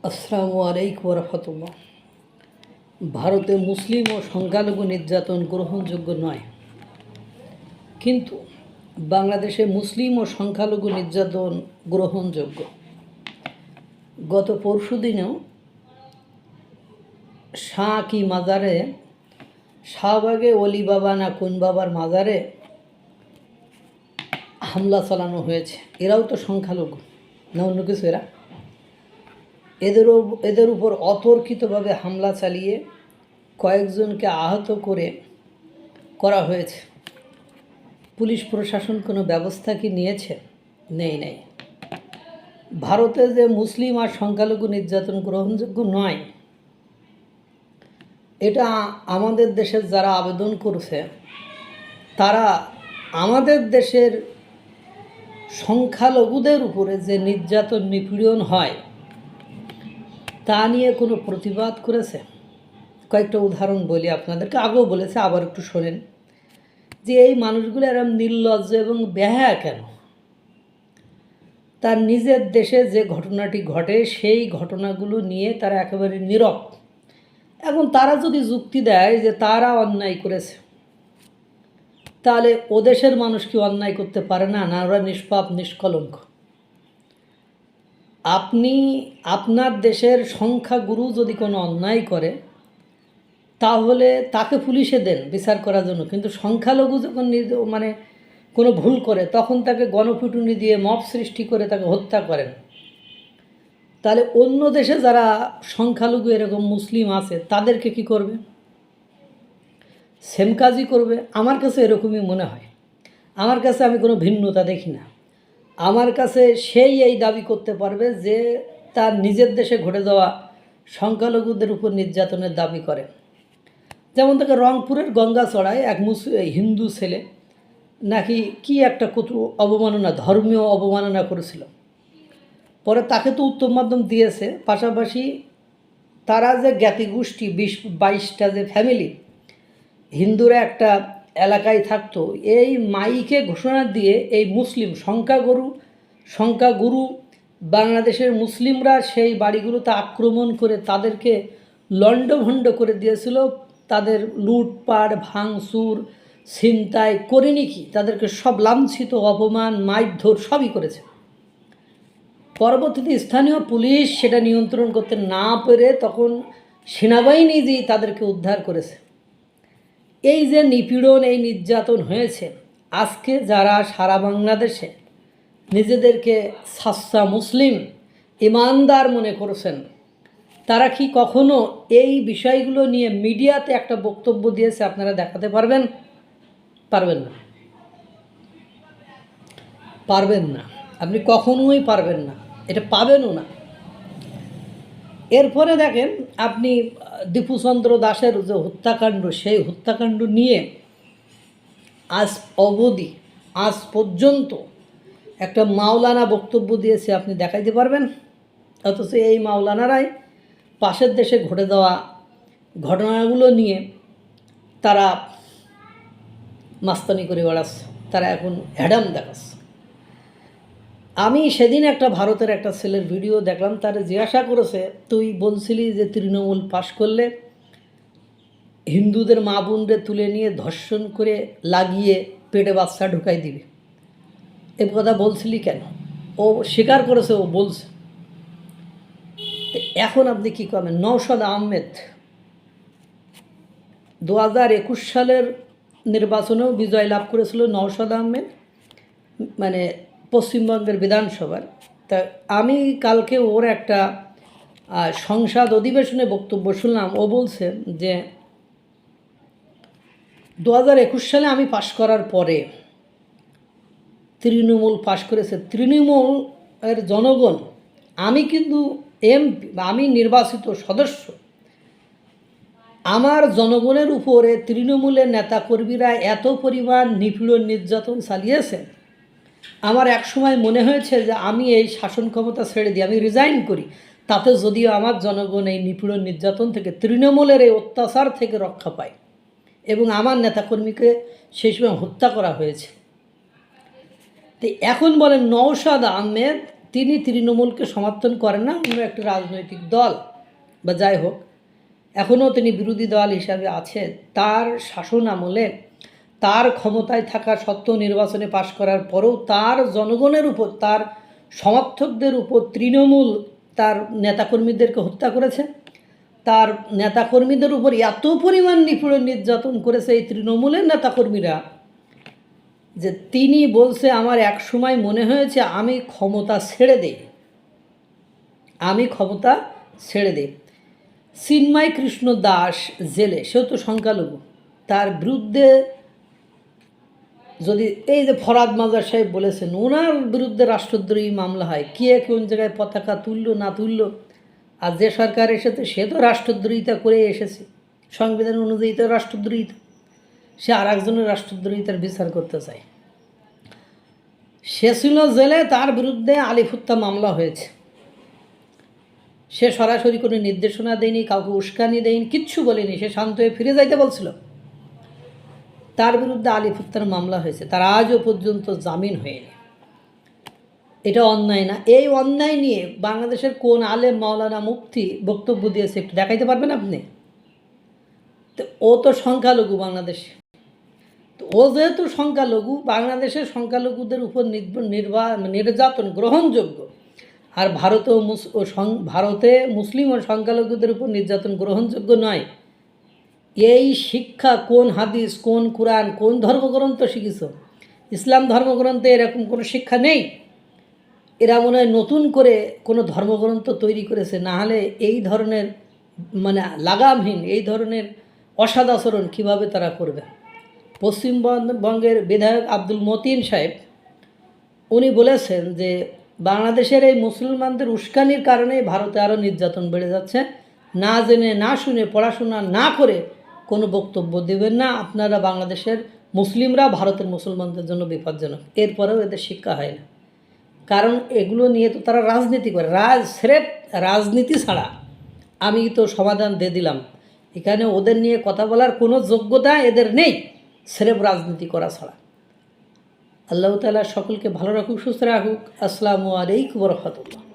আসসালামু আলাইকুম রহমতুল্লাহ। ভারতে মুসলিম ও সংখ্যালঘু নির্যাতন গ্রহণযোগ্য নয়, কিন্তু বাংলাদেশে মুসলিম ও সংখ্যালঘু নির্যাতন গ্রহণযোগ্য। গত পরশুদিনেও কি মাজারে, শাহবাগে অলি বাবা না কোন বাবার মাজারে হামলা চালানো হয়েছে। এরাও তো সংখ্যালঘু না অন্য কিছু? এদের উপর অতর্কিতভাবে হামলা চালিয়ে কয়েকজনকে আহত করা হয়েছে। পুলিশ প্রশাসন কোনো ব্যবস্থা কি নিয়েছে? নেই। ভারতে যে মুসলিম আর সংখ্যালঘু নির্যাতন গ্রহণযোগ্য নয়, এটা আমাদের দেশের যারা আবেদন করছে তারা আমাদের দেশের সংখ্যালঘুদের উপরে যে নির্যাতন নিপীড়ন হয় তা নিয়ে কোনো প্রতিবাদ করেছে? কয়েকটা উদাহরণ বলি আপনাদেরকে, আগেও বলেছে, আবার একটু শোনেন যে এই মানুষগুলো এরম নির্লজ্জ এবং বেহায়া কেন। তার নিজের দেশে যে ঘটনাটি ঘটে সেই ঘটনাগুলো নিয়ে তারা একেবারে নীরব। এখন তারা যদি যুক্তি দেয় যে তারা অন্যায় করেছে, তাহলে ও দেশের মানুষ কি অন্যায় করতে পারে না? না, ওরা নিষ্পাপ নিষ্কলঙ্ক। আপনি আপনার দেশের সংখ্যাগুরু যদি কোনো অন্যায় করে তাহলে তাকে পুলিশে দেন বিচার করার জন্য, কিন্তু সংখ্যালঘু যখন মানে কোনো ভুল করে তখন তাকে গণপিটুনি দিয়ে মব সৃষ্টি করে তাকে হত্যা করেন। তাহলে অন্য দেশে যারা সংখ্যালঘু এরকম মুসলিম আছে তাদেরকে কি করবে? সেম কাজই করবে। আমার কাছে এরকমই মনে হয়। আমার কাছে আমি কোনো ভিন্নতা দেখি না। আমার কাছে সেই এই দাবি করতে পারবে যে তার নিজের দেশে ঘটে যাওয়া সংখ্যালঘুদের উপর নির্যাতনের দাবি করে। যেমন তাকে রংপুরের গঙ্গাচড়ায় এক হিন্দু ছেলে নাকি কি একটা কত অবমাননা, ধর্মীয় অবমাননা করেছিল। পরে তাকে তো উত্তম মাধ্যম দিয়েছে, পাশাপাশি তারা যে জ্ঞাতি গোষ্ঠী 20-22টা যে ফ্যামিলি হিন্দুরা একটা এলাকায় থাকতো, এই মাইকে ঘোষণা দিয়ে এই মুসলিম সংখ্যাগুরু বাংলাদেশের মুসলিমরা সেই বাড়িগুলোতে আক্রমণ করে তাদেরকে লণ্ডভণ্ড করে দিয়েছিল। তাদের লুটপাট, ভাঙচুর, ছিনতাই করেনি কি, তাদেরকে সব লাঞ্ছিত, অপমান, মারধর সবই করেছে। পরবর্তীতে স্থানীয় পুলিশ সেটা নিয়ন্ত্রণ করতে না পেরে তখন সেনাবাহিনী যেই তাদেরকে উদ্ধার করেছে। এই যে নিপীড়ন, এই নির্যাতন হয়েছে, আজকে যারা সারা বাংলাদেশে নিজেদেরকে সাচ্চা মুসলিম, ইমানদার মনে করছেন, তারা কি কখনো এই বিষয়গুলো নিয়ে মিডিয়াতে একটা বক্তব্য দিয়েছে? আপনারা দেখাতে পারবেন? পারবেন না। আপনি কখনোই পারবেন না, এটা পাবেনও না। এরপরে দেখেন আপনি দীপুচন্দ্র দাসের যে হত্যাকাণ্ড, সেই হত্যাকাণ্ড নিয়ে আজ পর্যন্ত একটা মাওলানা বক্তব্য দিয়েছে, আপনি দেখাইতে পারবেন? অথচ এই মাওলানারাই পাশের দেশে ঘটে যাওয়া ঘটনাগুলো নিয়ে তারা মাস্তানি করে বেড়াচ্ছে, তারা এখন হ্যাডাম দেখাচ্ছে। আমি সেদিন একটা ভারতের একটা ছেলের ভিডিও দেখলাম, তারা জিজ্ঞাসা করেছে, তুই বলছিলি যে তৃণমূল পাশ করলে হিন্দুদের মা বোনদের তুলে নিয়ে ধর্ষণ করে লাগিয়ে পেটে বাচ্চা ঢুকাই দিবে, এ কথা বলছিলি কেন? ও স্বীকার করেছে, ও বলছে। এখন আপনি কী করবেন? নওশাদ আহমেদ 2021 সালের নির্বাচনেও বিজয় লাভ করেছিল নওশাদ আহমেদ, মানে পশ্চিমবঙ্গের বিধানসভার। তা আমি কালকে ওর একটা সংসদ অধিবেশনে বক্তব্য শুনলাম। ও বলছে যে 2021 সালে আমি পাশ করার পরে তৃণমূল পাশ করেছে, তৃণমূলের জনগণ, আমি কিন্তু এমপি, আমি নির্বাচিত সদস্য, আমার জনগণের উপরে তৃণমূলের নেতাকর্মীরা এত পরিমাণ নিপীড়ন নির্যাতন চালিয়েছে, আমার এক সময় মনে হয়েছে যে আমি এই শাসন ক্ষমতা ছেড়ে দিই, আমি রিজাইন করি। তাতে যদিও আমার জনগণ এই নিপীড়ন নির্যাতন থেকে, তৃণমূলের এই অত্যাচার থেকে রক্ষা পায় এবং আমার নেতাকর্মীকে সেই সময় হত্যা করা হয়েছে। তো এখন বলেন নওশাদ আহমেদ তিনি তৃণমূলকে সমর্থন করেন না, অন্য একটা রাজনৈতিক দল বা যাই হোক, এখনও তিনি বিরোধী দল হিসাবে আছে। তার শাসন আমলে তার ক্ষমতায় থাকা সত্ত্বেও নির্বাচনে পাশ করার পরেও তার জনগণের উপর, তার সমর্থকদের উপর তৃণমূল তার নেতাকর্মীদেরকে হত্যা করেছে। তার নেতাকর্মীদের উপর এত পরিমাণ নিপীড়ন নির্যাতন করেছে এই তৃণমূলের নেতাকর্মীরা যে তিনি বলছে, আমার এক সময় মনে হয়েছে আমি ক্ষমতা ছেড়ে দেই, আমি ক্ষমতা ছেড়ে দেই। চিন্ময় কৃষ্ণ দাস জেলে, সেও তো সংখ্যালঘু, তার বিরুদ্ধে যদি এই যে ফরাদ মাজার সাহেব বলেছেন ওনার বিরুদ্ধে রাষ্ট্রদ্রোহী মামলা হয়, কে কোন জায়গায় পতাকা তুললো না তুললো, আর যে সরকার এসেছে সে তো রাষ্ট্রদ্রোহিতা করে এসেছে, সংবিধান অনুযায়ী তো রাষ্ট্রদ্রোহিতা, সে আর একজনের রাষ্ট্রদ্রোহিতার বিচার করতে চায়। সে ছিল জেলে, তার বিরুদ্ধে আলিফ হত্যা মামলা হয়েছে। সে সরাসরি কোনো নির্দেশনা দেয়নি, কাউকে উস্কানি দেয়নি, কিচ্ছু বলেনি, সে শান্ত হয়ে ফিরে যাইতে বলছিল। তার বিরুদ্ধে আলিফ হত্যার মামলা হয়েছে, তার আজও পর্যন্ত জামিন হয়নি। এটা অন্যায় না? এই অন্যায় নিয়ে বাংলাদেশের কোন আলেম, মাওলানা, মুফতি বক্তব্য দিয়েছে একটু দেখাইতে পারবেন আপনি? তো ও তো সংখ্যালঘু বাংলাদেশে, তো ও যেহেতু সংখ্যালঘু, বাংলাদেশের সংখ্যালঘুদের উপর নির্যাতন গ্রহণযোগ্য, আর ভারতে মুসলিম ও সংখ্যালঘুদের উপর নির্যাতন গ্রহণযোগ্য নয়। এই শিক্ষা কোন হাদিস, কোন কোরআন, কোন ধর্মগ্রন্থ শিখিছ? ইসলাম ধর্মগ্রন্থে এরকম কোনো শিক্ষা নেই। এরা মনে হয় নতুন করে কোনো ধর্মগ্রন্থ তৈরি করেছে, না হলে এই ধরনের লাগামহীন এই ধরনের অসৎ আচরণ কীভাবে তারা করবে? পশ্চিমবঙ্গের বিধায়ক আব্দুল মতিন সাহেব উনি বলেছেন যে বাংলাদেশের এই মুসলমানদের উস্কানির কারণে ভারতে আরও নির্যাতন বেড়ে যাচ্ছে। না জেনে না শুনে পড়াশোনা না করে কোনো বক্তব্য দেবেন না, আপনারা বাংলাদেশের মুসলিমরা ভারতের মুসলমানদের জন্য বিপজ্জনক। এরপরেও এদের শিক্ষা হয় না, কারণ এগুলো নিয়ে তো তারা রাজনীতি করে। স্রেফ রাজনীতি ছাড়া আমি তো সমাধান দিয়ে দিলাম, এখানে ওদের নিয়ে কথা বলার কোনো যোগ্যতা এদের নেই, স্রেফ রাজনীতি করা ছাড়া। আল্লাহ তাআলা সকলকে ভালো রাখুক, সুস্থ রাখুক। আসসালামু আলাইকুম ওয়া রাহমাতুল্লাহ।